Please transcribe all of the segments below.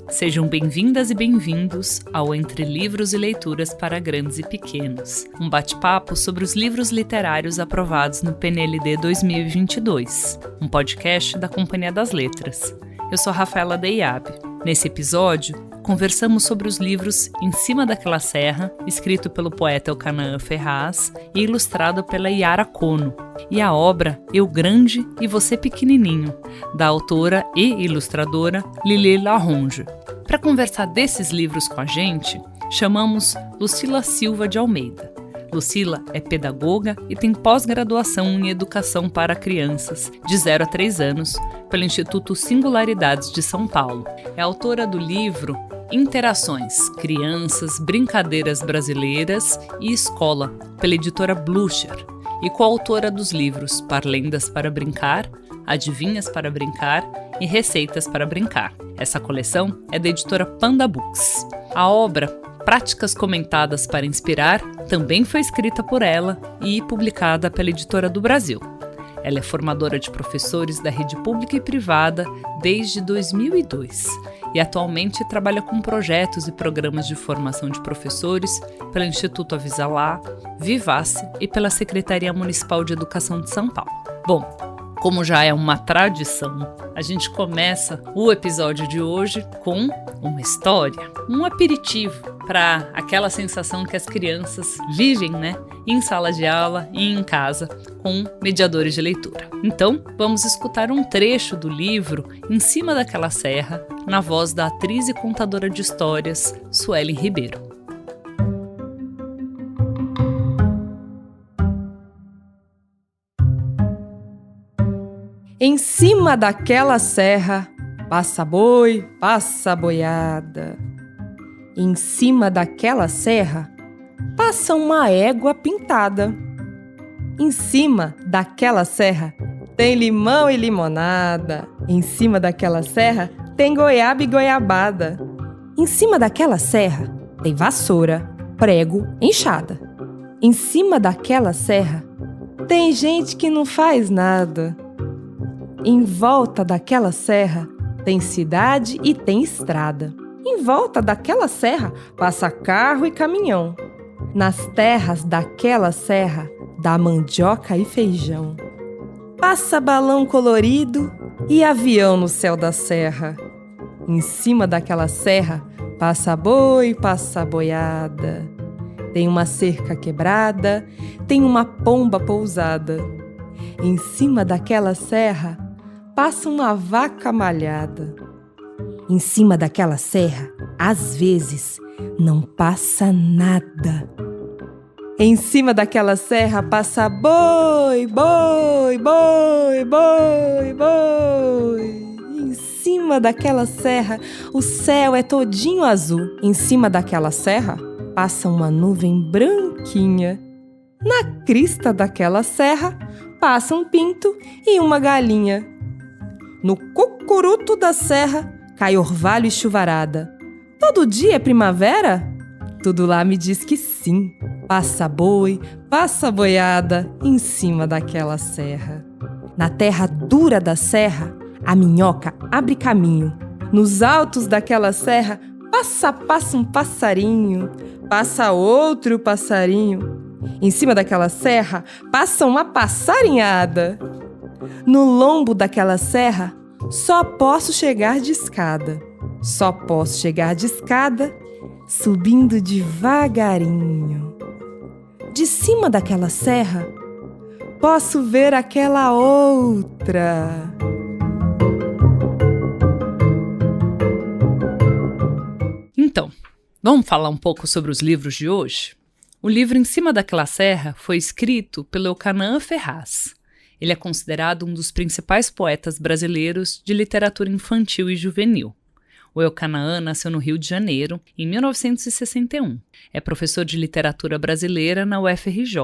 Sejam bem-vindas e bem-vindos ao Entre Livros e Leituras para Grandes e Pequenos, um bate-papo sobre os livros literários aprovados no PNLD 2022, um podcast da Companhia das Letras. Eu sou Rafaela Deiabe. Nesse episódio, conversamos sobre os livros Em Cima daquela Serra, escrito pelo poeta Elcanaã Ferraz e ilustrado pela Yara Kono, e a obra Eu Grande e Você Pequenininho, da autora e ilustradora Lili Laronge. Para conversar desses livros com a gente, chamamos Lucila Silva de Almeida. Lucila é pedagoga e tem pós-graduação em Educação para Crianças de 0 a 3 anos pelo Instituto Singularidades de São Paulo. É autora do livro Interações, Crianças, Brincadeiras Brasileiras e Escola, pela editora Blucher, e coautora dos livros Parlendas para Brincar, Adivinhas para Brincar e Receitas para Brincar. Essa coleção é da editora Panda Books. A obra Práticas Comentadas para Inspirar também foi escrita por ela e publicada pela Editora do Brasil. Ela é formadora de professores da rede pública e privada desde 2002 e atualmente trabalha com projetos e programas de formação de professores pelo Instituto Avisalá, Vivace e pela Secretaria Municipal de Educação de São Paulo. Bom, como já é uma tradição, a gente começa o episódio de hoje com uma história, um aperitivo para aquela sensação que as crianças vivem, em sala de aula e em casa com mediadores de leitura. Então, vamos escutar um trecho do livro Em Cima daquela Serra, na voz da atriz e contadora de histórias Suelen Ribeiro. Em cima daquela serra, passa boi, passa boiada. Em cima daquela serra, passa uma égua pintada. Em cima daquela serra, tem limão e limonada. Em cima daquela serra, tem goiaba e goiabada. Em cima daquela serra, tem vassoura, prego, enxada. Em cima daquela serra, tem gente que não faz nada. Em volta daquela serra, tem cidade e tem estrada. Em volta daquela serra, passa carro e caminhão. Nas terras daquela serra, dá mandioca e feijão. Passa balão colorido e avião no céu da serra. Em cima daquela serra, passa boi, passa boiada. Tem uma cerca quebrada, tem uma pomba pousada. Em cima daquela serra, passa uma vaca malhada. Em cima daquela serra, às vezes, não passa nada. Em cima daquela serra passa boi, boi, boi, boi, boi. Em cima daquela serra, o céu é todinho azul. Em cima daquela serra, passa uma nuvem branquinha. Na crista daquela serra, passa um pinto e uma galinha. No cucuruto da serra, cai orvalho e chuvarada. Todo dia é primavera? Tudo lá me diz que sim. Passa boi, passa boiada, em cima daquela serra. Na terra dura da serra, a minhoca abre caminho. Nos altos daquela serra, passa um passarinho. Passa outro passarinho. Em cima daquela serra, passa uma passarinhada. No lombo daquela serra, só posso chegar de escada. Só posso chegar de escada, subindo devagarinho. De cima daquela serra, posso ver aquela outra. Então, vamos falar um pouco sobre os livros de hoje? O livro Em Cima daquela Serra foi escrito pelo Elcanaã Ferraz. Ele é considerado um dos principais poetas brasileiros de literatura infantil e juvenil. O Elcanaã nasceu no Rio de Janeiro, em 1961. É professor de literatura brasileira na UFRJ.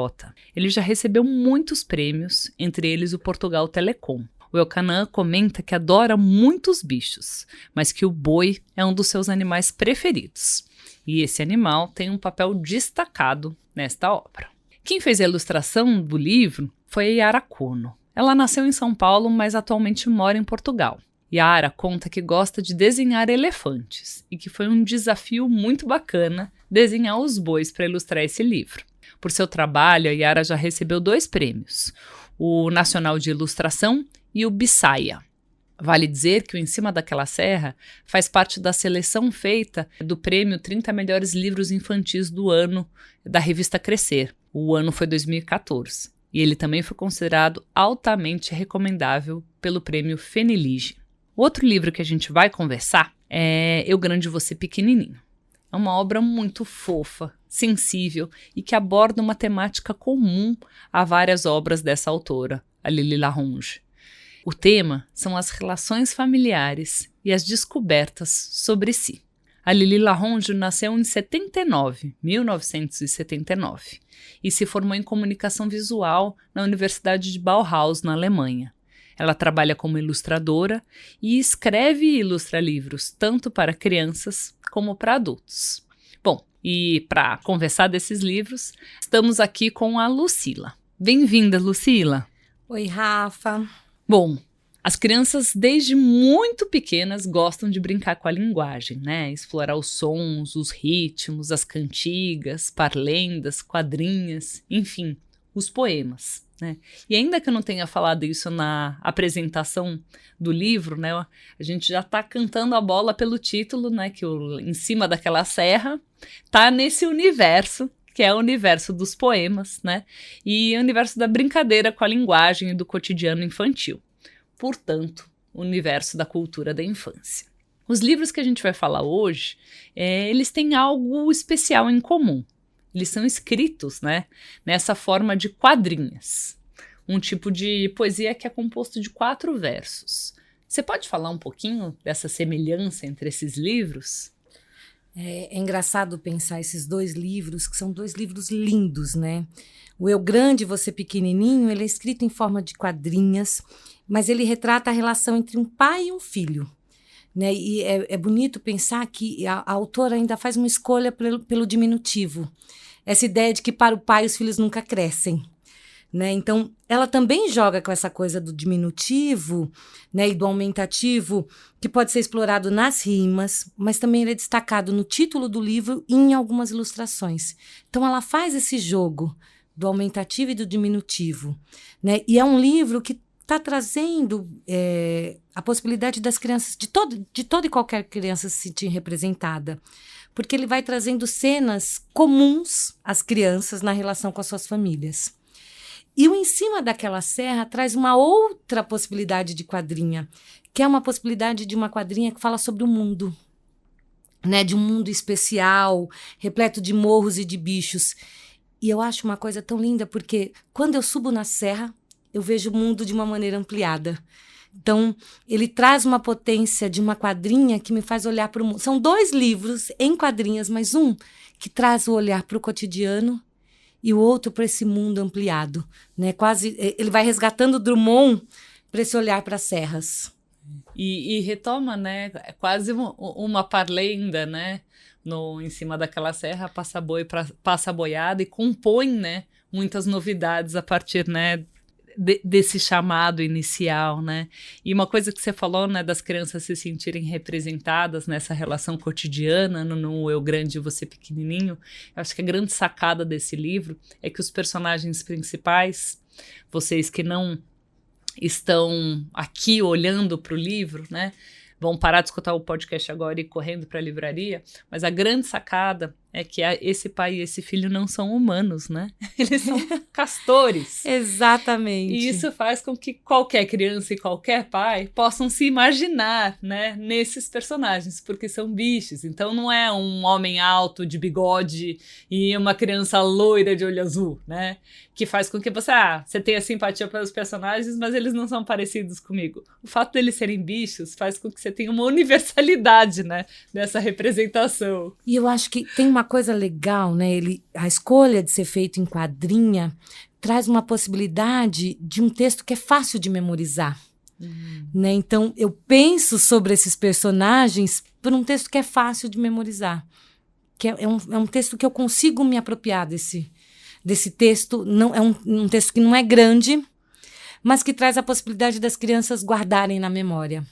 Ele já recebeu muitos prêmios, entre eles o Portugal Telecom. O Elcanaã comenta que adora muitos bichos, mas que o boi é um dos seus animais preferidos. E esse animal tem um papel destacado nesta obra. Quem fez a ilustração do livro foi a Yara Kono. Ela nasceu em São Paulo, mas atualmente mora em Portugal. Yara conta que gosta de desenhar elefantes e que foi um desafio muito bacana desenhar os bois para ilustrar esse livro. Por seu trabalho, a Yara já recebeu 2 prêmios, o Nacional de Ilustração e o Bissaia. Vale dizer que o Em Cima daquela Serra faz parte da seleção feita do prêmio 30 Melhores Livros Infantis do ano da revista Crescer. O ano foi 2014 e ele também foi considerado altamente recomendável pelo prêmio Fenilige. O outro livro que a gente vai conversar é Eu Grande Você Pequenininho. É uma obra muito fofa, sensível e que aborda uma temática comum a várias obras dessa autora, a Lili Larronge. O tema são as relações familiares e as descobertas sobre si. A Lili Larronge nasceu em 1979, e se formou em comunicação visual na Universidade de Bauhaus, na Alemanha. Ela trabalha como ilustradora e escreve e ilustra livros, tanto para crianças como para adultos. Bom, e para conversar desses livros, estamos aqui com a Lucila. Bem-vinda, Lucila. Oi, Rafa. Bom, as crianças desde muito pequenas gostam de brincar com a linguagem, né? Explorar os sons, os ritmos, as cantigas, parlendas, quadrinhas, enfim, os poemas. Né? E ainda que eu não tenha falado isso na apresentação do livro, né, a gente já está cantando a bola pelo título, né, que Em Cima daquela Serra está nesse universo, que é o universo dos poemas, né, e o universo da brincadeira com a linguagem e do cotidiano infantil. Portanto, o universo da cultura da infância. Os livros que a gente vai falar hoje, eles têm algo especial em comum. Eles são escritos, né, nessa forma de quadrinhas. Um tipo de poesia que é composto de 4 versos. Você pode falar um pouquinho dessa semelhança entre esses livros? É engraçado pensar esses 2 livros, que são 2 livros lindos, né? O Eu Grande, Você Pequenininho, ele é escrito em forma de quadrinhas, mas ele retrata a relação entre um pai e um filho. Né? E é bonito pensar que a autora ainda faz uma escolha pelo diminutivo. Essa ideia de que para o pai os filhos nunca crescem. Né? Então, ela também joga com essa coisa do diminutivo, né, e do aumentativo, que pode ser explorado nas rimas, mas também ele é destacado no título do livro e em algumas ilustrações. Então, ela faz esse jogo do aumentativo e do diminutivo. Né? E é um livro que está trazendo a possibilidade das crianças, de toda e qualquer criança se sentir representada, porque ele vai trazendo cenas comuns às crianças na relação com as suas famílias. E o Em Cima daquela Serra traz uma outra possibilidade de quadrinha, que é uma possibilidade de uma quadrinha que fala sobre o mundo, né? De um mundo especial, repleto de morros e de bichos. E eu acho uma coisa tão linda, porque quando eu subo na serra, eu vejo o mundo de uma maneira ampliada. Então, ele traz uma potência de uma quadrinha que me faz olhar para o mundo. São 2 livros em quadrinhas, mas um que traz o olhar para o cotidiano e o outro para esse mundo ampliado. Né? Quase, ele vai resgatando Drummond para esse olhar para as serras. E retoma, né? É quase uma parlenda, né? Em Cima daquela Serra, passa boi, passa boiada, e compõe, né, muitas novidades a partir, né, desse chamado inicial, né? E uma coisa que você falou, né, das crianças se sentirem representadas nessa relação cotidiana, no Eu Grande e Você Pequenininho, eu acho que a grande sacada desse livro é que os personagens principais, vocês que não estão aqui olhando para o livro, né, vão parar de escutar o podcast agora e ir correndo para a livraria, mas a grande sacada é que esse pai e esse filho não são humanos, né? Eles são castores. Exatamente. E isso faz com que qualquer criança e qualquer pai possam se imaginar, né, nesses personagens, porque são bichos. Então não é um homem alto de bigode e uma criança loira de olho azul, né? Que faz com que você tenha simpatia pelos personagens, mas eles não são parecidos comigo. O fato deles serem bichos faz com que você tenha uma universalidade, né, dessa representação. E eu acho que tem uma coisa legal, né? A escolha de ser feito em quadrinha traz uma possibilidade de um texto que é fácil de memorizar. Né? Então, eu penso sobre esses personagens por um texto que é fácil de memorizar. Que é um texto que eu consigo me apropriar desse texto. Não, é um texto que não é grande, mas que traz a possibilidade das crianças guardarem na memória.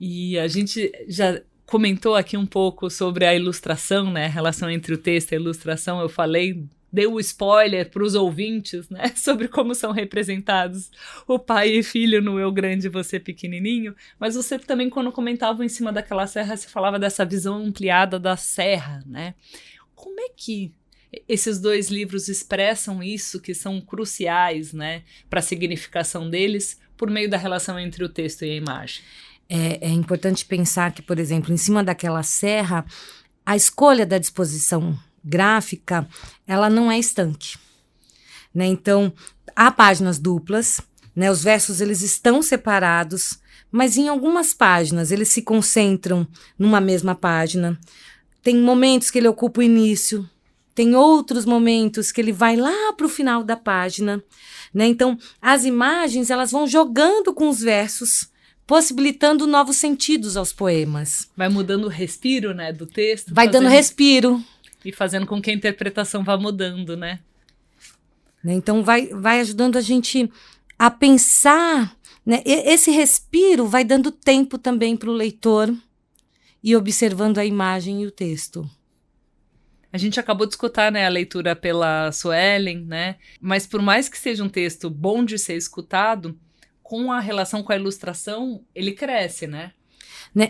E a gente já comentou aqui um pouco sobre a ilustração, né? A relação entre o texto e a ilustração. Eu falei, dei o spoiler para os ouvintes, né? Sobre como são representados o pai e filho no Eu Grande e Você Pequenininho. Mas você também, quando comentava em cima daquela serra, você falava dessa visão ampliada da serra, né? Como é que esses dois livros expressam isso, que são cruciais, né? Para a significação deles, por meio da relação entre o texto e a imagem? É importante pensar que, por exemplo, em cima daquela serra, a escolha da disposição gráfica, ela não é estanque, né? Então, há páginas duplas, né? Os versos eles estão separados, mas em algumas páginas eles se concentram numa mesma página. Tem momentos que ele ocupa o início, tem outros momentos que ele vai lá para o final da página, né? Então, as imagens elas vão jogando com os versos, possibilitando novos sentidos aos poemas. Vai mudando o respiro, né, do texto. Vai dando respiro. E fazendo com que a interpretação vá mudando, né? Então, vai ajudando a gente a pensar, né? Esse respiro vai dando tempo também para o leitor e observando a imagem e o texto. A gente acabou de escutar, né, a leitura pela Suelen, né? Mas por mais que seja um texto bom de ser escutado, com a relação com a ilustração, ele cresce, né?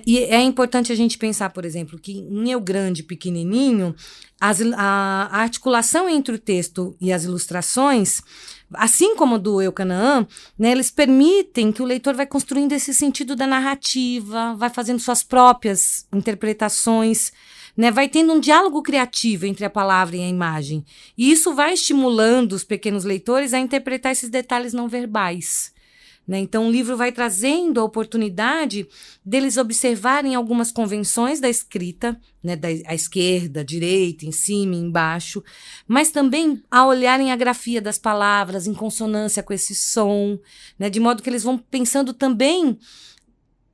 E é importante a gente pensar, por exemplo, que em Eu Grande e Pequenininho, a articulação entre o texto e as ilustrações, assim como do Eu Canaã, né, eles permitem que o leitor vai construindo esse sentido da narrativa, vai fazendo suas próprias interpretações, né, vai tendo um diálogo criativo entre a palavra e a imagem. E isso vai estimulando os pequenos leitores a interpretar esses detalhes não verbais. Né? Então, o livro vai trazendo a oportunidade deles observarem algumas convenções da escrita, né? À esquerda, à direita, em cima e embaixo, mas também a olharem a grafia das palavras em consonância com esse som, né? De modo que eles vão pensando também,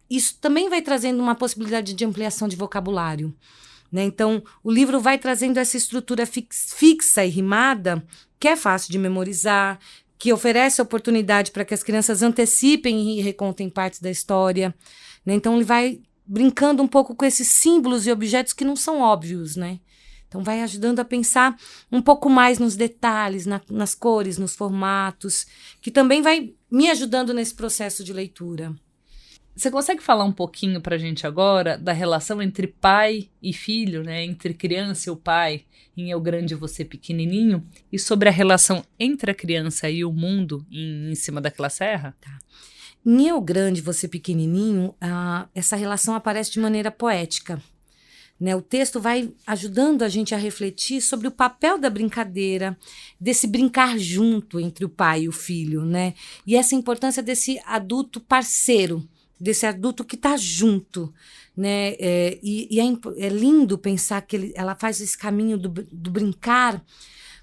isso também vai trazendo uma possibilidade de ampliação de vocabulário. Né? Então, o livro vai trazendo essa estrutura fixa e rimada, que é fácil de memorizar, que oferece oportunidade para que as crianças antecipem e recontem partes da história. Né? Então, ele vai brincando um pouco com esses símbolos e objetos que não são óbvios, né? Então, vai ajudando a pensar um pouco mais nos detalhes, nas cores, nos formatos, que também vai me ajudando nesse processo de leitura. Você consegue falar um pouquinho para a gente agora da relação entre pai e filho, né? Entre criança e o pai, em Eu Grande e Você Pequenininho, e sobre a relação entre a criança e o mundo em cima daquela serra? Tá. Em Eu Grande e Você Pequenininho, essa relação aparece de maneira poética. Né? O texto vai ajudando a gente a refletir sobre o papel da brincadeira, desse brincar junto entre o pai e o filho, né? E essa importância desse adulto parceiro, desse adulto que está junto, né? É lindo pensar que ela faz esse caminho do brincar,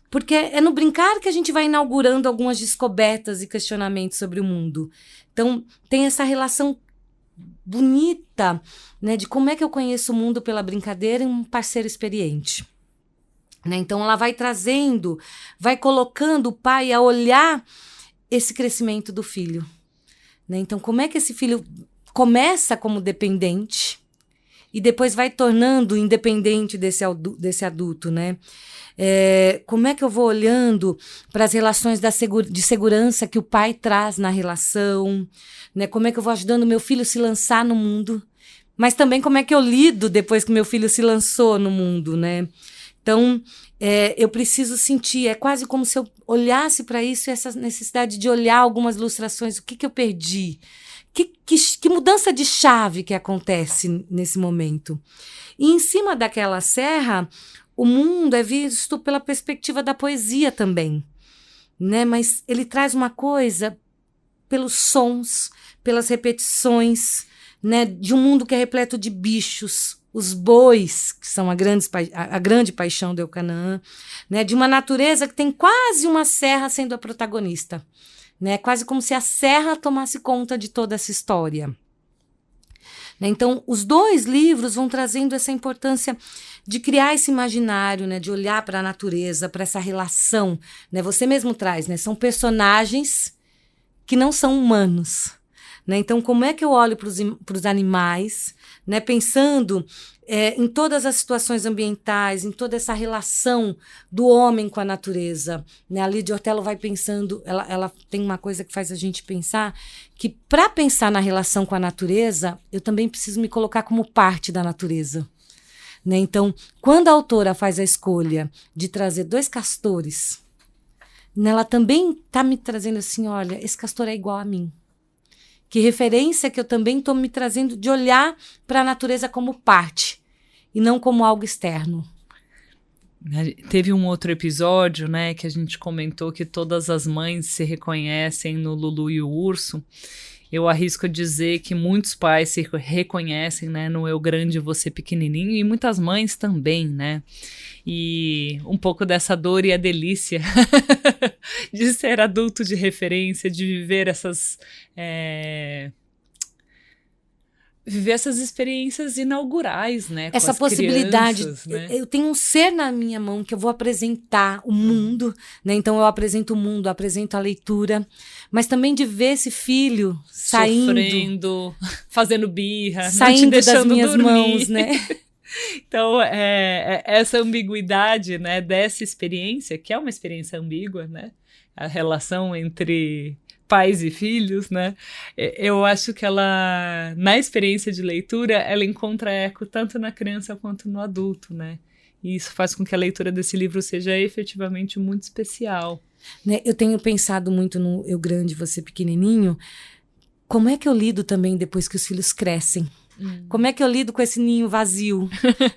porque é no brincar que a gente vai inaugurando algumas descobertas e questionamentos sobre o mundo. Então, tem essa relação bonita, né, de como é que eu conheço o mundo pela brincadeira em um parceiro experiente. Né? Então, ela vai trazendo, vai colocando o pai a olhar esse crescimento do filho. Né? Então, como é que esse filho começa como dependente e depois vai tornando independente desse adulto, né? Como é que eu vou olhando para as relações de segurança que o pai traz na relação, né? Como é que eu vou ajudando meu filho a se lançar no mundo, mas também como é que eu lido depois que meu filho se lançou no mundo, né? Então, eu preciso sentir, é quase como se eu olhasse para isso, essa necessidade de olhar algumas ilustrações, o que eu perdi, que mudança de chave que acontece nesse momento. E em cima daquela serra, o mundo é visto pela perspectiva da poesia também, né? Mas ele traz uma coisa pelos sons, pelas repetições, né? De um mundo que é repleto de bichos, os bois, que são a grande paixão do Eu Canaã, né? De uma natureza que tem quase uma serra sendo a protagonista, né? Quase como se a serra tomasse conta de toda essa história. Né? Então, os dois livros vão trazendo essa importância de criar esse imaginário, né? De olhar para a natureza, para essa relação. Né? Você mesmo traz, né? São personagens que não são humanos. né? Então, como é que eu olho para os animais, né? Pensando em todas as situações ambientais, em toda essa relação do homem com a natureza, né? A Lídia Ortello vai pensando, ela tem uma coisa que faz a gente pensar, que para pensar na relação com a natureza, eu também preciso me colocar como parte da natureza. Né? Então, quando a autora faz a escolha de trazer 2 castores, né, ela também está me trazendo assim, olha, esse castor é igual a mim. Que referência que eu também estou me trazendo de olhar para a natureza como parte e não como algo externo. Teve um outro episódio, né, que a gente comentou que todas as mães se reconhecem no Lulu e o Urso. Eu arrisco dizer que muitos pais se reconhecem, né, no Eu Grande, Você Pequenininho, e muitas mães também, né? E um pouco dessa dor e a delícia de ser adulto de referência, de viver essas experiências inaugurais, né? Essa com as possibilidade. Crianças, né? Eu tenho um ser na minha mão que eu vou apresentar o mundo, né? Então eu apresento o mundo, apresento a leitura, mas também de ver esse filho sofrendo, fazendo birra, saindo não te deixando das minhas dormir. mãos, né? Então, essa ambiguidade, né, dessa experiência, que é uma experiência ambígua, né? A relação entre pais e filhos, né? Eu acho que ela, na experiência de leitura, ela encontra eco tanto na criança quanto no adulto, né? E isso faz com que a leitura desse livro seja efetivamente muito especial. Né? Eu tenho pensado muito no Eu Grande, Você Pequenininho. Como é que eu lido também depois que os filhos crescem? Como é que eu lido com esse ninho vazio?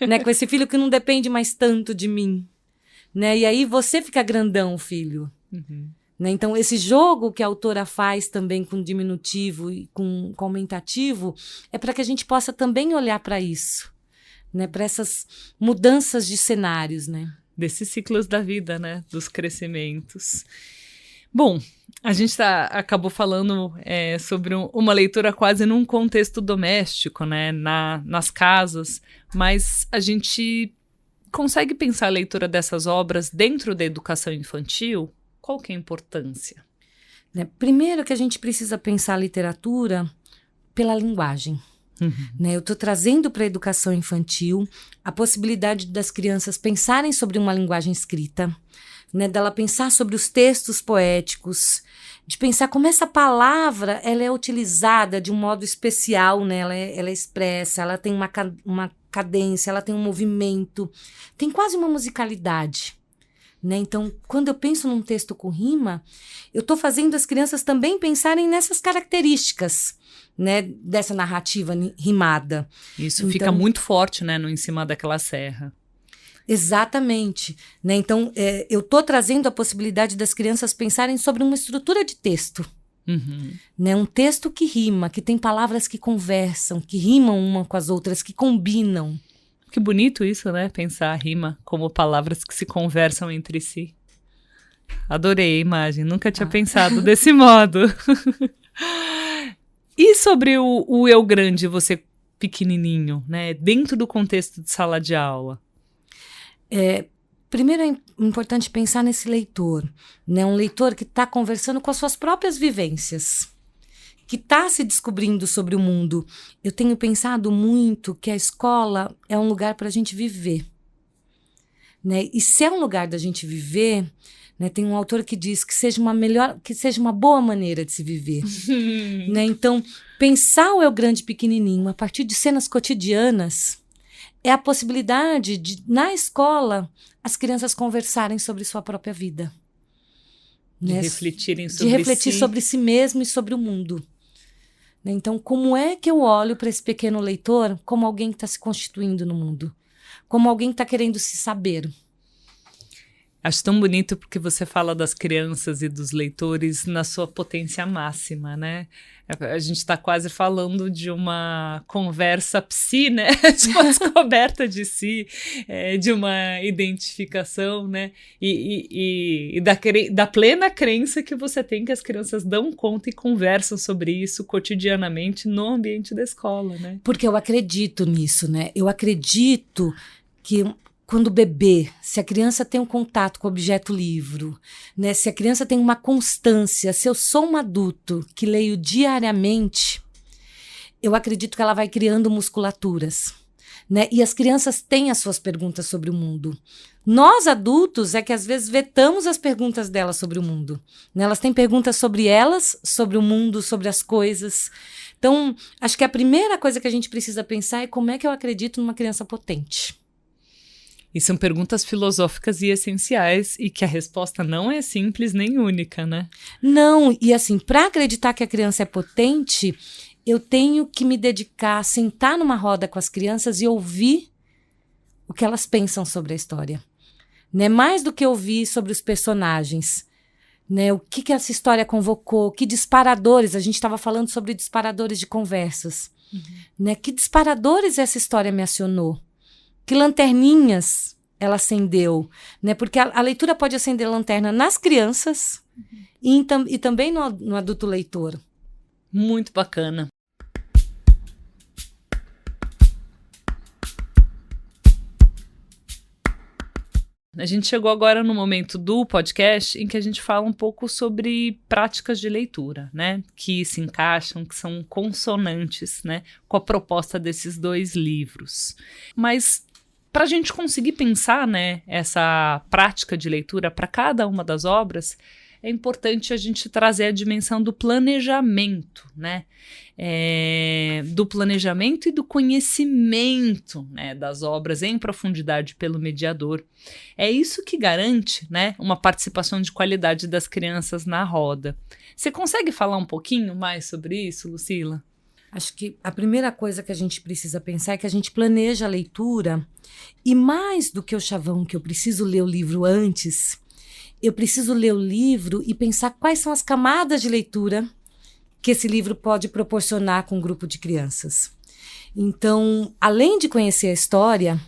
Né? Com esse filho que não depende mais tanto de mim? Né? E aí você fica grandão, filho. Uhum. Né? Então, esse jogo que a autora faz também com diminutivo e com aumentativo é para que a gente possa também olhar para isso, né? Para essas mudanças de cenários, né? Desses ciclos da vida, né? Dos crescimentos. Bom, a gente acabou falando sobre uma leitura quase num contexto doméstico, né? Nas casas, mas a gente consegue pensar a leitura dessas obras dentro da educação infantil? Qual que é a importância? Primeiro que a gente precisa pensar a literatura pela linguagem. Uhum. Né? Eu estou trazendo para a educação infantil a possibilidade das crianças pensarem sobre uma linguagem escrita, né? Dela pensar sobre os textos poéticos, de pensar como essa palavra ela é utilizada de um modo especial, né? Ela é expressa, ela tem uma cadência, ela tem um movimento, tem quase uma musicalidade. Né? Então, quando eu penso num texto com rima, eu estou fazendo as crianças também pensarem nessas características, né, dessa narrativa rimada. Isso então, fica muito forte, né, no Em Cima daquela Serra. Exatamente. Né? Então, eu estou trazendo a possibilidade das crianças pensarem sobre uma estrutura de texto. Uhum. Né? Um texto que rima, que tem palavras que conversam, que rimam uma com as outras, que combinam. Que bonito isso, né? Pensar a rima como palavras que se conversam entre si. Adorei a imagem, nunca tinha pensado desse modo. E sobre o Eu Grande, Você Pequenininho, né? Dentro do contexto de sala de aula? Primeiro é importante pensar nesse leitor, né? Um leitor que está conversando com as suas próprias vivências, que está se descobrindo sobre o mundo. Eu tenho pensado muito que a escola é um lugar para a gente viver. Né? E se é um lugar da gente viver, né, tem um autor que diz que seja uma boa maneira de se viver. Né? Então, pensar o Eu Grande Pequenininho a partir de cenas cotidianas é a possibilidade de, na escola, as crianças conversarem sobre sua própria vida. De né? refletirem sobre De refletir si. sobre si mesmo e sobre o mundo. Então, como é que eu olho para esse pequeno leitor como alguém que está se constituindo no mundo? Como alguém que está querendo se saber? Acho tão bonito porque você fala das crianças e dos leitores na sua potência máxima, né? A gente está quase falando de uma conversa psi, né? De uma descoberta de si, de uma identificação, né? E da plena crença que você tem que as crianças dão conta e conversam sobre isso cotidianamente no ambiente da escola, né? Porque eu acredito nisso, né? Eu acredito que quando bebê, se a criança tem um contato com o objeto livro, né? Se a criança tem uma constância, se eu sou um adulto que leio diariamente, eu acredito que ela vai criando musculaturas, né? E as crianças têm as suas perguntas sobre o mundo. Nós, adultos, é que às vezes vetamos as perguntas delas sobre o mundo, né? Elas têm perguntas sobre elas, sobre o mundo, sobre as coisas. Então, acho que a primeira coisa que a gente precisa pensar é como é que eu acredito numa criança potente. E são perguntas filosóficas e essenciais e que a resposta não é simples nem única, né? Não, e assim, para acreditar que a criança é potente, eu tenho que me dedicar a sentar numa roda com as crianças e ouvir o que elas pensam sobre a história. Né? Mais do que ouvir sobre os personagens. Né? O que essa história convocou, que disparadores, a gente estava falando sobre disparadores de conversas. Né? Que disparadores essa história me acionou? Que lanterninhas ela acendeu? Né? Porque a leitura pode acender lanterna nas crianças e também no adulto leitor. Muito bacana. A gente chegou agora no momento do podcast em que a gente fala um pouco sobre práticas de leitura, né? Que se encaixam, que são consonantes, né? Com a proposta desses 2 livros. Mas para a gente conseguir pensar, né, essa prática de leitura para cada uma das obras, é importante a gente trazer a dimensão do planejamento, né? Do planejamento e do conhecimento, né, das obras em profundidade pelo mediador. É isso que garante, né, uma participação de qualidade das crianças na roda. Você consegue falar um pouquinho mais sobre isso, Lucila? Acho que a primeira coisa que a gente precisa pensar é que a gente planeja a leitura e mais do que o chavão que eu preciso ler o livro antes, eu preciso ler o livro e pensar quais são as camadas de leitura que esse livro pode proporcionar com um grupo de crianças. Então, além de conhecer a história,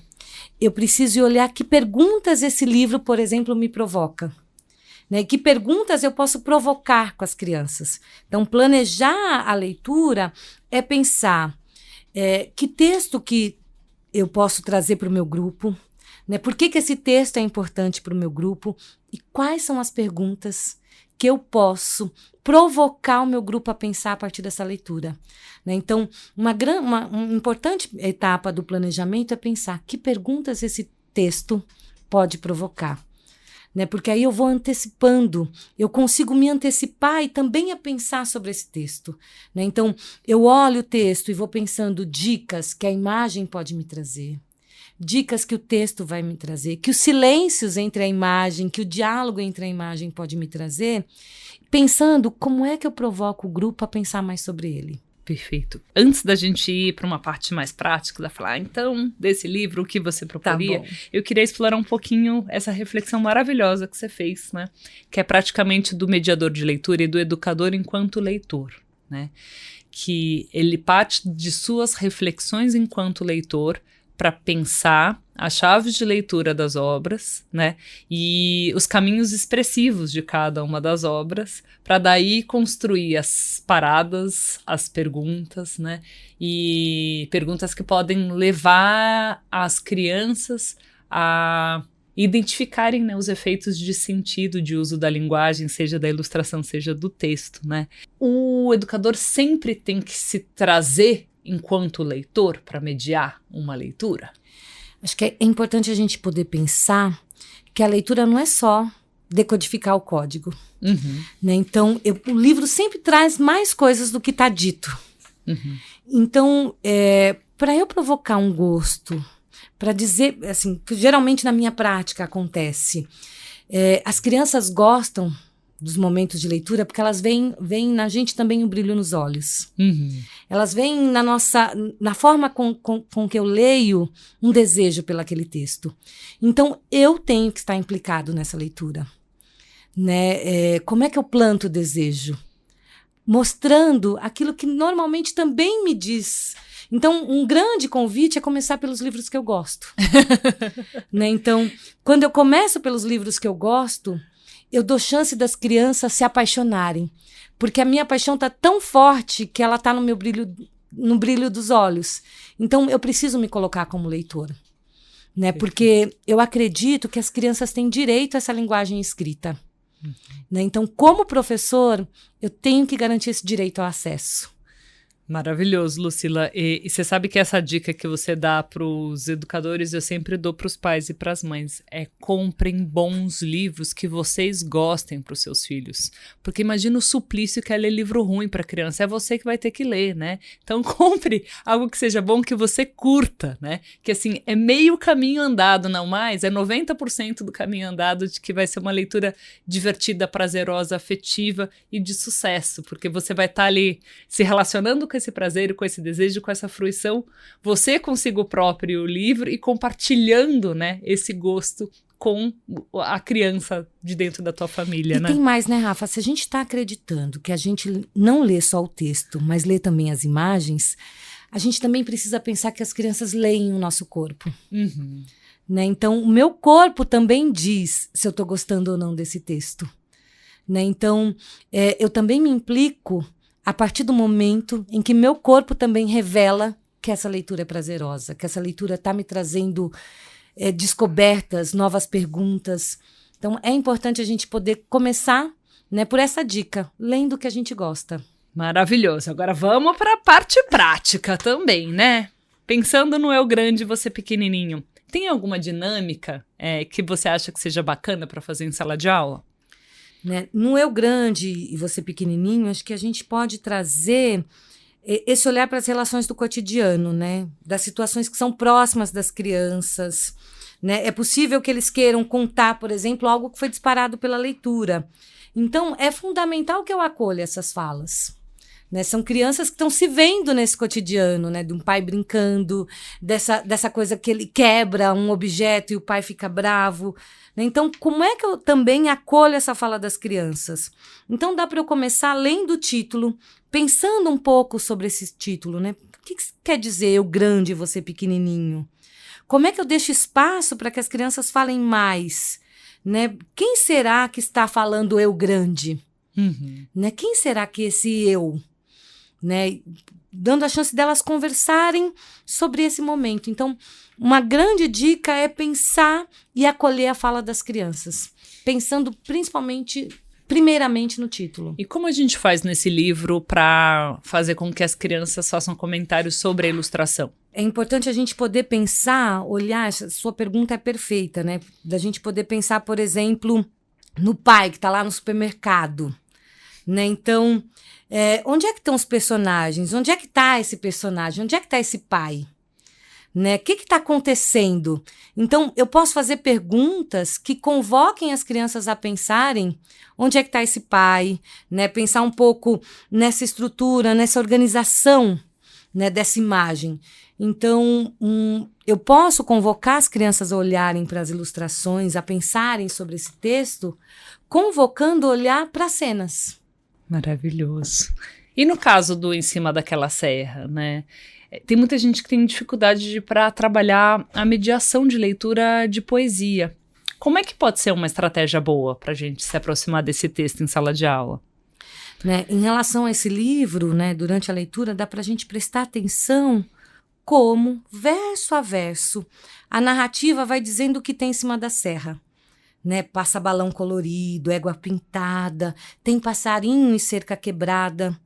eu preciso olhar que perguntas esse livro, por exemplo, me provoca. Né? Que perguntas eu posso provocar com as crianças. Então, planejar a leitura é pensar que texto que eu posso trazer para o meu grupo, né? Por que esse texto é importante para o meu grupo e quais são as perguntas que eu posso provocar o meu grupo a pensar a partir dessa leitura. Né? Então, uma importante etapa do planejamento é pensar que perguntas esse texto pode provocar. Né? Porque aí eu vou antecipando, eu consigo me antecipar e também a pensar sobre esse texto. Né? Então, eu olho o texto e vou pensando dicas que a imagem pode me trazer, dicas que o texto vai me trazer, que os silêncios entre a imagem, que o diálogo entre a imagem pode me trazer, pensando como é que eu provoco o grupo a pensar mais sobre ele. Perfeito. Antes da gente ir para uma parte mais prática, da falar, então, desse livro, o que você proporia, eu queria explorar um pouquinho essa reflexão maravilhosa que você fez, né? Que é praticamente do mediador de leitura e do educador enquanto leitor, né? Que ele parte de suas reflexões enquanto leitor para pensar as chaves de leitura das obras, né, e os caminhos expressivos de cada uma das obras, para daí construir as paradas, as perguntas, né, e perguntas que podem levar as crianças a identificarem, né, os efeitos de sentido de uso da linguagem, seja da ilustração, seja do texto, né. O educador sempre tem que se trazer enquanto leitor para mediar uma leitura? Acho que é importante a gente poder pensar que a leitura não é só decodificar o código. Né? Então, o livro sempre traz mais coisas do que está dito. Então, para eu provocar um gosto, para dizer, assim, que geralmente na minha prática acontece, as crianças gostam dos momentos de leitura, porque elas veem na gente também um brilho nos olhos. Elas veem na forma com que eu leio um desejo pelo aquele texto. Então, eu tenho que estar implicado nessa leitura. Né? Como é que eu planto o desejo? Mostrando aquilo que normalmente também me diz. Então, um grande convite é começar pelos livros que eu gosto. Né? Então, quando eu começo pelos livros que eu gosto, eu dou chance das crianças se apaixonarem. Porque a minha paixão está tão forte que ela está no brilho dos olhos. Então, eu preciso me colocar como leitora. né? Porque eu acredito que as crianças têm direito a essa linguagem escrita. Né? Então, como professor, eu tenho que garantir esse direito ao acesso. Maravilhoso, Lucila. E você sabe que essa dica que você dá para os educadores, eu sempre dou para os pais e para as mães. Comprem bons livros que vocês gostem para os seus filhos. Porque imagina o suplício que é ler livro ruim para criança. É você que vai ter que ler, né? Então compre algo que seja bom, que você curta, né? Que assim, é meio caminho andado, não mais. É 90% do caminho andado de que vai ser uma leitura divertida, prazerosa, afetiva e de sucesso. Porque você vai estar ali se relacionando com esse prazer e com esse desejo, com essa fruição, você consigo próprio o livro e compartilhando, né, esse gosto com a criança de dentro da tua família, e né? Tem mais, né, Rafa? Se a gente está acreditando que a gente não lê só o texto, mas lê também as imagens, a gente também precisa pensar que as crianças leem o nosso corpo. Uhum. Né? Então, o meu corpo também diz se eu estou gostando ou não desse texto. Né? Então, eu também me implico a partir do momento em que meu corpo também revela que essa leitura é prazerosa, que essa leitura está me trazendo descobertas, novas perguntas. Então, é importante a gente poder começar, né, por essa dica, lendo o que a gente gosta. Maravilhoso. Agora vamos para a parte prática também, né? Pensando no eu grande e você pequenininho. Tem alguma dinâmica que você acha que seja bacana para fazer em sala de aula? Né? No eu grande e você pequenininho, acho que a gente pode trazer esse olhar para as relações do cotidiano, né? Das situações que são próximas das crianças. Né? É possível que eles queiram contar, por exemplo, algo que foi disparado pela leitura. Então, é fundamental que eu acolha essas falas. Né? São crianças que estão se vendo nesse cotidiano, né? De um pai brincando, dessa coisa que ele quebra um objeto e o pai fica bravo. Né? Então, como é que eu também acolho essa fala das crianças? Então, dá para eu começar além do título, pensando um pouco sobre esse título. Né? O que quer dizer eu grande e você pequenininho? Como é que eu deixo espaço para que as crianças falem mais? Né? Quem será que está falando eu grande? Uhum. Né? Quem será que esse eu? Né? Dando a chance delas conversarem sobre esse momento. Então, uma grande dica é pensar e acolher a fala das crianças, pensando primeiramente no título. E como a gente faz nesse livro para fazer com que as crianças façam comentários sobre a ilustração? É importante a gente poder pensar, olhar, sua pergunta é perfeita, né? Da gente poder pensar, por exemplo, no pai que está lá no supermercado. Né? Então, onde é que estão os personagens? Onde é que está esse personagem? Onde é que está esse pai? Né? O que está acontecendo? Então, eu posso fazer perguntas que convoquem as crianças a pensarem onde é que está esse pai, né? Pensar um pouco nessa estrutura, nessa organização, né, dessa imagem. Então, eu posso convocar as crianças a olharem para as ilustrações, a pensarem sobre esse texto, convocando o olhar para as cenas. Maravilhoso. E no caso do Em Cima daquela Serra, né? Tem muita gente que tem dificuldade para trabalhar a mediação de leitura de poesia. Como é que pode ser uma estratégia boa para a gente se aproximar desse texto em sala de aula? Né? Em relação a esse livro, né, durante a leitura, dá para a gente prestar atenção como, verso a verso, a narrativa vai dizendo o que tem em cima da serra. Né? Passa balão colorido, égua pintada, tem passarinho e cerca quebrada.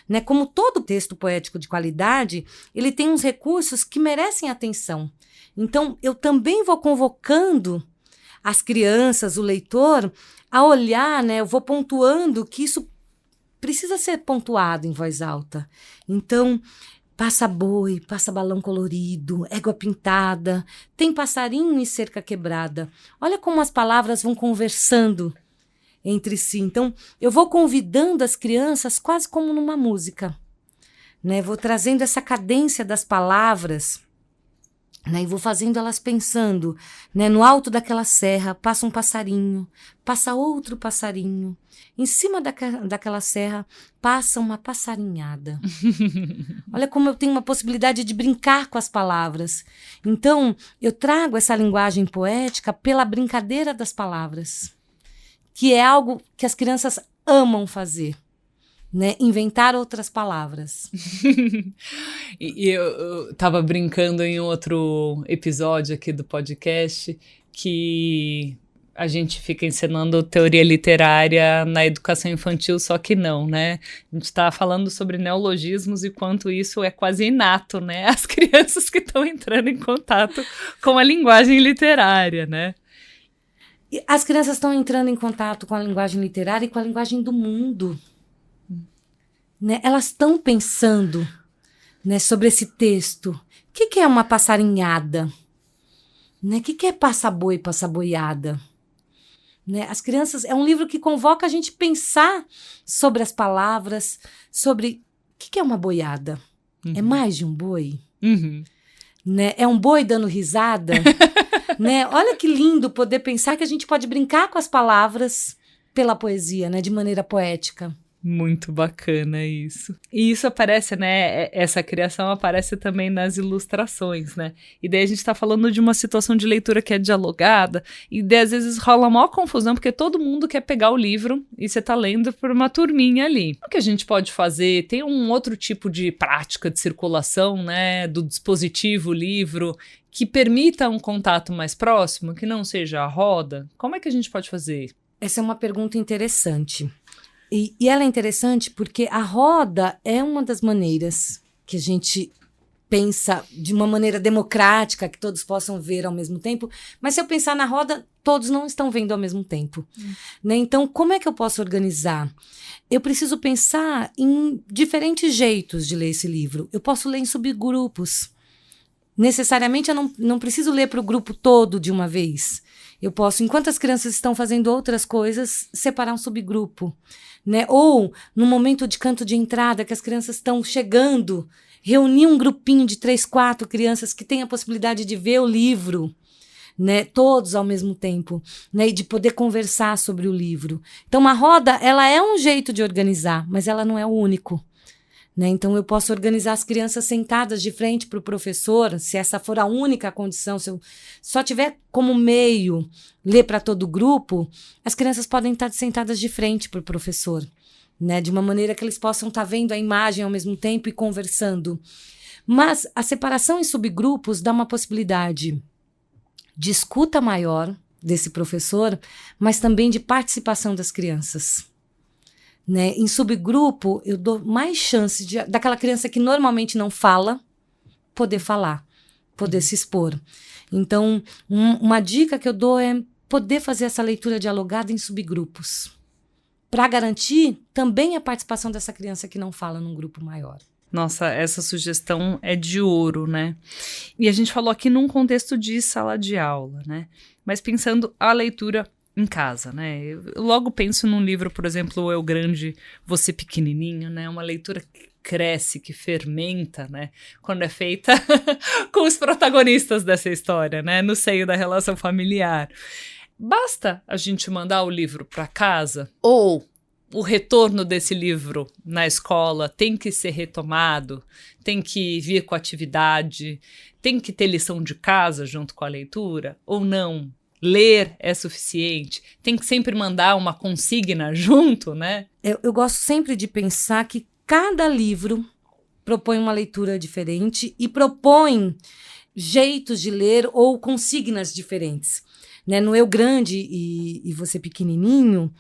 Né? Como todo texto poético de qualidade, ele tem uns recursos que merecem atenção. Então, eu também vou convocando as crianças, o leitor, a olhar, né? Eu vou pontuando que isso precisa ser pontuado em voz alta. Então, passa boi, passa balão colorido, égua pintada, tem passarinho e cerca quebrada. Olha como as palavras vão conversando entre si. Então, eu vou convidando as crianças quase como numa música. Né? Vou trazendo essa cadência das palavras, né? E vou fazendo elas pensando, né? No alto daquela serra passa um passarinho, passa outro passarinho. Em cima daquela serra passa uma passarinhada. Olha como eu tenho uma possibilidade de brincar com as palavras. Então, eu trago essa linguagem poética pela brincadeira das palavras, que é algo que as crianças amam fazer. né? Inventar outras palavras. E eu tava brincando em outro episódio aqui do podcast que a gente fica ensinando teoria literária na educação infantil, só que não, né? A gente tá falando sobre neologismos e quanto isso é quase inato, né? As crianças que estão entrando em contato com a linguagem literária, né? E as crianças estão entrando em contato com a linguagem literária e com a linguagem do mundo. Né? Elas estão pensando, né, sobre esse texto. O que é uma passarinhada? Né? O que é passa-boi, passa-boiada? Né? As crianças, é um livro que convoca a gente pensar sobre as palavras, sobre o que é uma boiada? É mais de um boi? Né? É um boi dando risada? Né? Olha que lindo poder pensar que a gente pode brincar com as palavras pela poesia, né? De maneira poética. Muito bacana isso. E isso aparece, né? Essa criação aparece também nas ilustrações, né? E daí a gente tá falando de uma situação de leitura que é dialogada, e daí às vezes rola a maior confusão, porque todo mundo quer pegar o livro e você tá lendo por uma turminha ali. O que a gente pode fazer? Tem um outro tipo de prática de circulação, né? Do dispositivo livro, que permita um contato mais próximo, que não seja a roda. Como é que a gente pode fazer? Essa é uma pergunta interessante. E ela é interessante porque a roda é uma das maneiras que a gente pensa de uma maneira democrática, que todos possam ver ao mesmo tempo. Mas se eu pensar na roda, todos não estão vendo ao mesmo tempo. Né? Então, como é que eu posso organizar? Eu preciso pensar em diferentes jeitos de ler esse livro. Eu posso ler em subgrupos. Necessariamente, eu não preciso ler para o grupo todo de uma vez. Eu posso, enquanto as crianças estão fazendo outras coisas, separar um subgrupo. Né? Ou, no momento de canto de entrada, que as crianças estão chegando, reunir um grupinho de 3, 4 crianças que têm a possibilidade de ver o livro, né? Todos ao mesmo tempo, né? E de poder conversar sobre o livro. Então, uma roda, ela é um jeito de organizar, mas ela não é o único. Né? Então, eu posso organizar as crianças sentadas de frente para o professor, se essa for a única condição, se eu só tiver como meio ler para todo o grupo, as crianças podem estar sentadas de frente para o professor, né? De uma maneira que eles possam estar vendo a imagem ao mesmo tempo e conversando. Mas a separação em subgrupos dá uma possibilidade de escuta maior desse professor, mas também de participação das crianças. Né? Em subgrupo, eu dou mais chance daquela criança que normalmente não fala, poder falar, poder se expor. Então, uma dica que eu dou é poder fazer essa leitura dialogada em subgrupos, para garantir também a participação dessa criança que não fala num grupo maior. Nossa, essa sugestão é de ouro, né? E a gente falou aqui num contexto de sala de aula, né? Mas pensando a leitura em casa, né? Eu logo penso num livro, por exemplo, O Eu Grande, Você Pequenininho, né? Uma leitura que cresce, que fermenta, né? Quando é feita com os protagonistas dessa história, né? No seio da relação familiar. Basta a gente mandar o livro para casa ou o retorno desse livro na escola tem que ser retomado, tem que vir com atividade, tem que ter lição de casa junto com a leitura ou não? Ler é suficiente? Tem que sempre mandar uma consigna junto, né? Eu gosto sempre de pensar que cada livro propõe uma leitura diferente e propõe jeitos de ler ou consignas diferentes. Né? No Eu Grande e Você Pequenininho,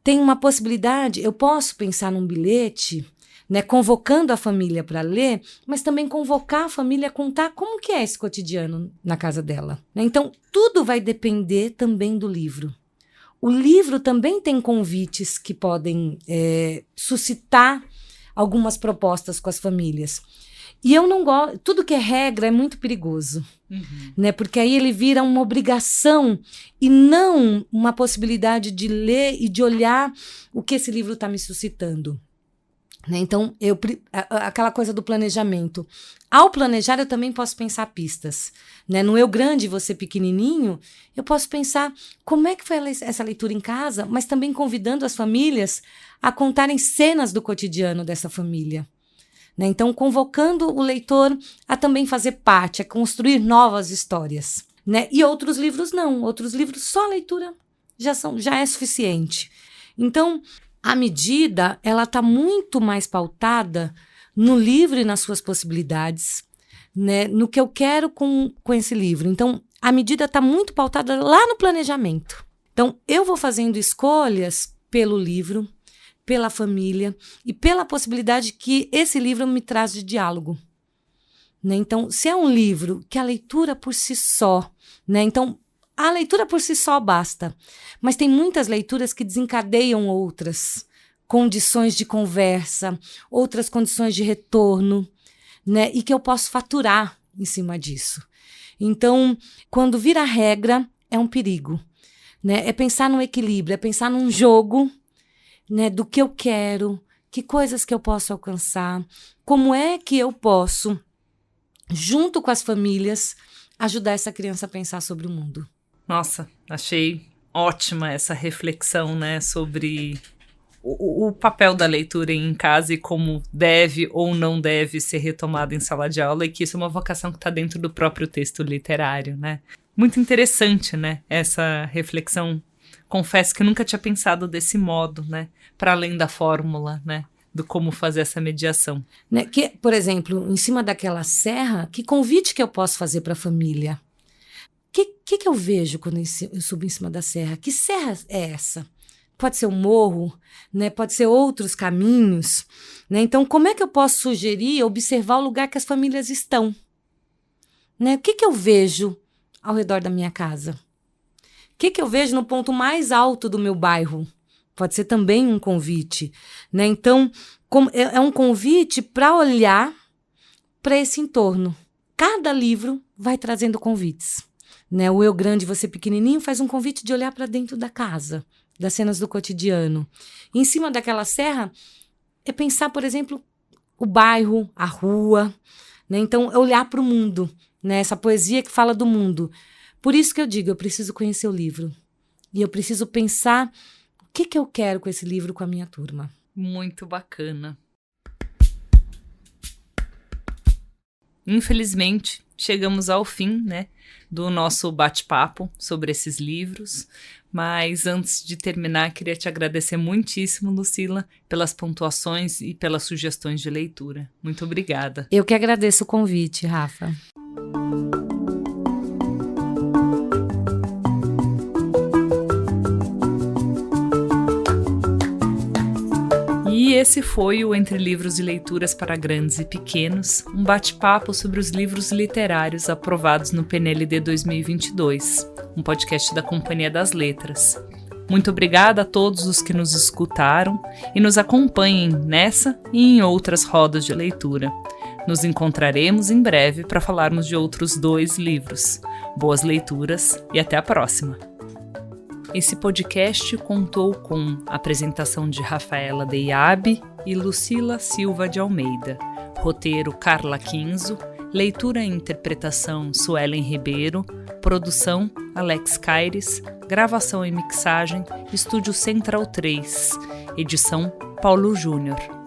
tem uma possibilidade, eu posso pensar num bilhete, né, convocando a família para ler, mas também convocar a família a contar como que é esse cotidiano na casa dela. Né? Então, tudo vai depender também do livro. O livro também tem convites que podem suscitar algumas propostas com as famílias. E eu não gosto, tudo que é regra é muito perigoso, né? Porque aí ele vira uma obrigação e não uma possibilidade de ler e de olhar o que esse livro está me suscitando. Né? Então, aquela coisa do planejamento. Ao planejar, eu também posso pensar pistas. Né? No Eu Grande e Você Pequenininho, eu posso pensar como é que foi essa leitura em casa, mas também convidando as famílias a contarem cenas do cotidiano dessa família. Né? Então, convocando o leitor a também fazer parte, a construir novas histórias. Né? E outros livros não. Outros livros, só a leitura já é suficiente. Então, A medida, ela está muito mais pautada no livro e nas suas possibilidades, né? No que eu quero com esse livro. Então, a medida está muito pautada lá no planejamento. Então, eu vou fazendo escolhas pelo livro, pela família e pela possibilidade que esse livro me traz de diálogo. Né? Então, se é um livro que a leitura por si só, né? Então, a leitura por si só basta, mas tem muitas leituras que desencadeiam outras condições de conversa, outras condições de retorno, né? E que eu posso faturar em cima disso. Então, quando vira regra, é um perigo, né? É pensar no equilíbrio, é pensar num jogo, né? Do que eu quero, que coisas que eu posso alcançar, como é que eu posso, junto com as famílias, ajudar essa criança a pensar sobre o mundo. Nossa, achei ótima essa reflexão, né, sobre o papel da leitura em casa e como deve ou não deve ser retomada em sala de aula, e que isso é uma vocação que está dentro do próprio texto literário, né? Muito interessante, né, essa reflexão. Confesso que eu nunca tinha pensado desse modo, né, para além da fórmula, né, do como fazer essa mediação. Né? Que, por exemplo, em cima daquela serra, que convite que eu posso fazer para a família? O que eu vejo quando eu subo em cima da serra? Que serra é essa? Pode ser um morro, né? Pode ser outros caminhos. Né? Então, como é que eu posso sugerir, observar o lugar que as famílias estão? Né? O que eu vejo ao redor da minha casa? O que eu vejo no ponto mais alto do meu bairro? Pode ser também um convite. Né? Então, é um convite para olhar para esse entorno. Cada livro vai trazendo convites. Né? O Eu Grande, Você Pequenininho faz um convite de olhar para dentro da casa, das cenas do cotidiano. E em cima daquela serra é pensar, por exemplo, o bairro, a rua. Né? Então, é olhar para o mundo, né? Essa poesia que fala do mundo. Por isso que eu digo, eu preciso conhecer o livro. E eu preciso pensar o que eu quero com esse livro, com a minha turma. Muito bacana. Infelizmente, chegamos ao fim, né, do nosso bate-papo sobre esses livros, mas antes de terminar, queria te agradecer muitíssimo, Lucila, pelas pontuações e pelas sugestões de leitura. Muito obrigada. Eu que agradeço o convite, Rafa. E esse foi o Entre Livros e Leituras para Grandes e Pequenos, um bate-papo sobre os livros literários aprovados no PNLD 2022, um podcast da Companhia das Letras. Muito obrigada a todos os que nos escutaram e nos acompanhem nessa e em outras rodas de leitura. Nos encontraremos em breve para falarmos de outros 2 livros. Boas leituras e até a próxima! Esse podcast contou com a apresentação de Rafaela Deiabe e Lucila Silva de Almeida, roteiro Carla Quinzo, leitura e interpretação Suelen Ribeiro, produção Alex Caires, gravação e mixagem Estúdio Central 3, edição Paulo Júnior.